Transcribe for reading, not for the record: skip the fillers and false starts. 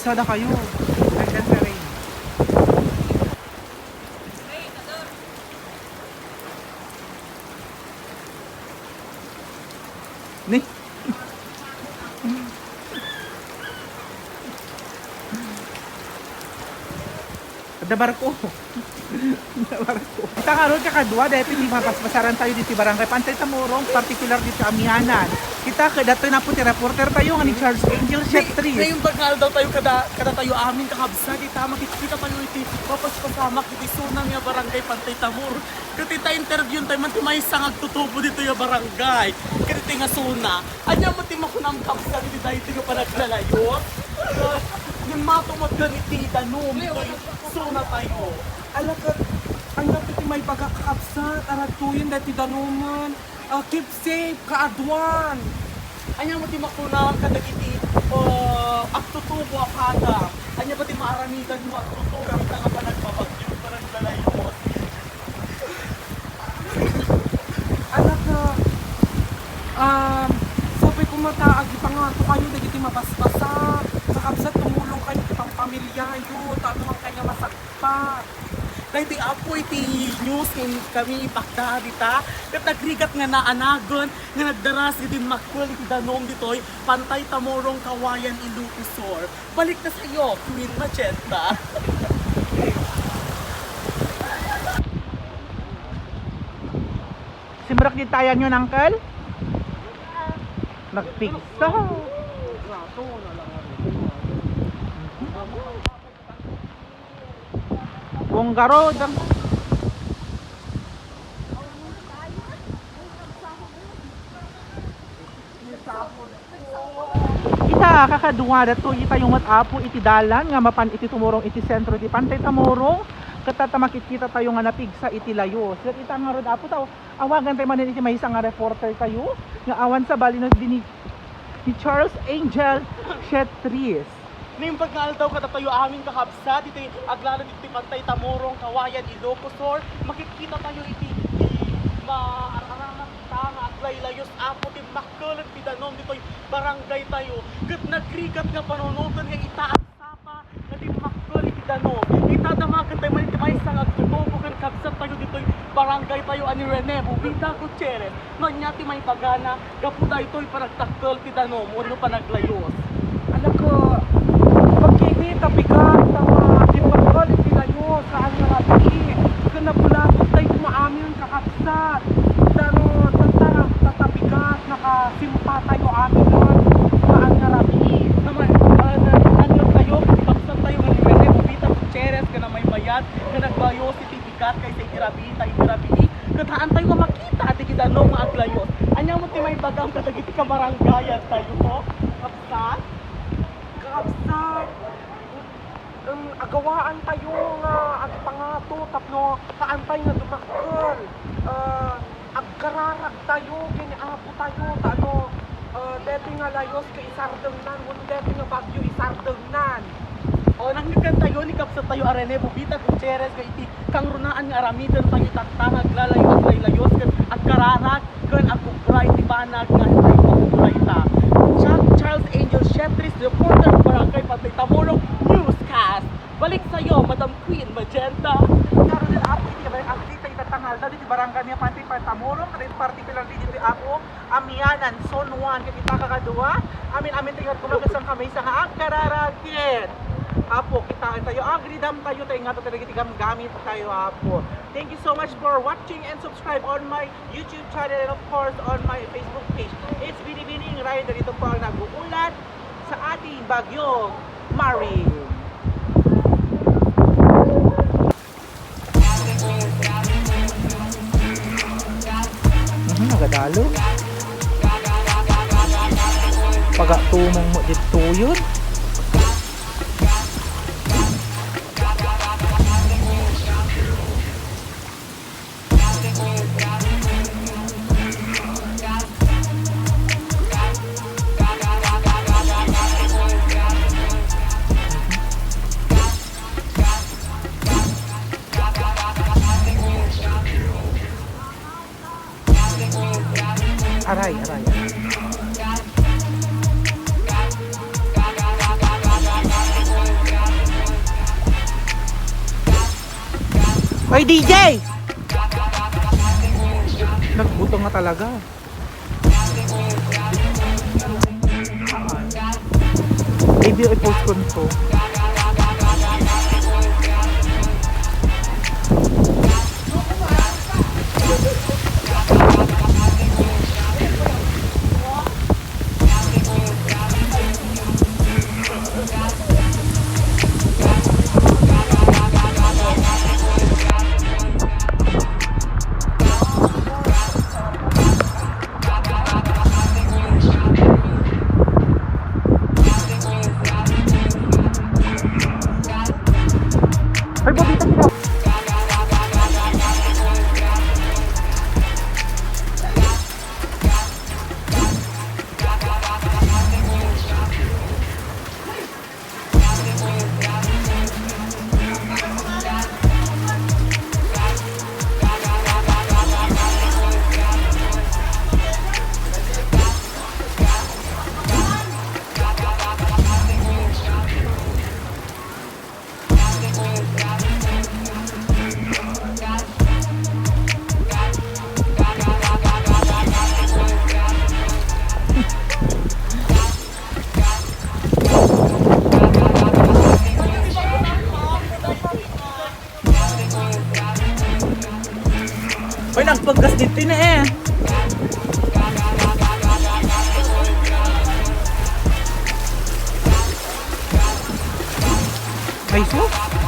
kalsada kayo. Ganyan ka rin. Ni? Dabar ko. Dabar ko. Kita karon kakadwa dahil hindi mapaspasaran tayo dito barangay Pantay Tamorong, particular dito sa Amihanan. Kita datoy na po ti reporter tayo nga ni Charles Angel Chef 3. Ngayon bagal daw tayo kada tayo amin kakabsa di ta makikita tayo iti papaspasamak iti sunang nga barangay Pantay Tamor. Kati ta interview tayo man ti may sangag tutubo dito yung barangay. Kati nga suna. Anya mo ti makunam kapsa dito tayo ti panaglalayo. Yung matumod ganiti danom dito suna tayo. Alakat anya ti may pagkakapsa aratuyin dati danoman. Keep safe kaadwan. Anya mo ti makunam kadagiti agtutubo akada. Anya ba ti maaramigan mo agtutubo kita nga panagpapagyo panaglalayo. Sabi ko mataag ipangato kayo dagiti mapaspasa. Kakabsat tumulong kayo itang pamilya yun. Tanuhan kanya masakpa. Dahil di apo iti news kami ipakda dita. Kat nagrigat nga naanagon nga nagdaras iti makwel iti danom ditoy Pantay Tamorong Kawayan Ilocosur. Balik na sa'yo, Queen Magenta. Simrak din tayan yun, Uncle? Nagpigsa. Bunggaro. Ita kakadwa dato ita yung matapo iti dalan nga mapan iti tumorong iti sentro iti Pantay Tamorong. Katata makikita tayo nga napigsa iti layo. Sila ita nga rod apo tayo. Awagan tayo manin iti may isang nga reporter tayo. Nga awan sa bali no ni Charles Angel Chef 3. Ning pagkal daw katatayo aming kakabsa dito aglalan iti Pantay Tamorong Kawayan Ilocosur. Makikita tayo iti maararangan ta nga aglaylayos apo ti makkel ti danom ditoy barangay tayo. Ket nagrigat nga panonoton nga itaas sapa nga ti makkel ti danom. Itadamagan tayo man iti maysa nga agtutubo ken kabsat tayo ditoy barangay tayo ani Rene Bubita Gutierrez. Nganya ti may pagana gapu daytoy panagtakkel ti danom wenno panaglayos. Alam ko pagkini tapigat di pagkal iti layo saan nga lagi. Kana pula tayo maamin kakabsat. Dano tatapigat nakasimpa tayo amin nun saan nga lagi. Naman ano tayo kabsat tayo ani Rene Bubita Gutierrez kana may bayad nga nagbayo si tipigat kay sa itirabi tayo itirabi. Kataan tayo nga makita ati kidanom nga aglayos. Anya mo ti may bagang kadagiti ka barangayan tayo mo. Kabsat? Kabsat. Agawaan tayo nga agpangato tapno kaantay nga dumakkel. Agkararag tayo giniapo tayo tano deti nga layos ka isardengnan wenno deti nga bagyo isardengnan. O nanggikan tayo ni kapsat tayo Rene Bubita Gutierrez nga iti kang runaan nga aramiden tayo taktang aglalayo aglaylayos ken agkararag ken agkukray ti banag nga tayo agkukray ta. Charles Angel Chef 3 reporter barangay Pantay Tamorong newscast. Balik sa'yo, Madam Queen Magenta. Karon din apo iti ang dita itatangal dali di barangay ni Pantay Tamorong kadin particularly dito apo Amihanan Zone 1 ket kita kakadua. Amin tingad kumagasang kamay sa nga agkararagit. Apo kita tayo agridam tayo tayo nga tayo gamit tayo apo. Thank you so much for watching and subscribe on my YouTube channel and of course on my Facebook page. It's Binibining Rider dito po ang nag-uulat sa ating bagyong Mari. Nagadalo. Pagatumong mo dito yun. Aray. Hoy DJ! Nagbutong nga talaga. Maybe i-post ko nito. Ay, Bobita, sila. Ay, nagpaggas dito na eh. Ay, sus.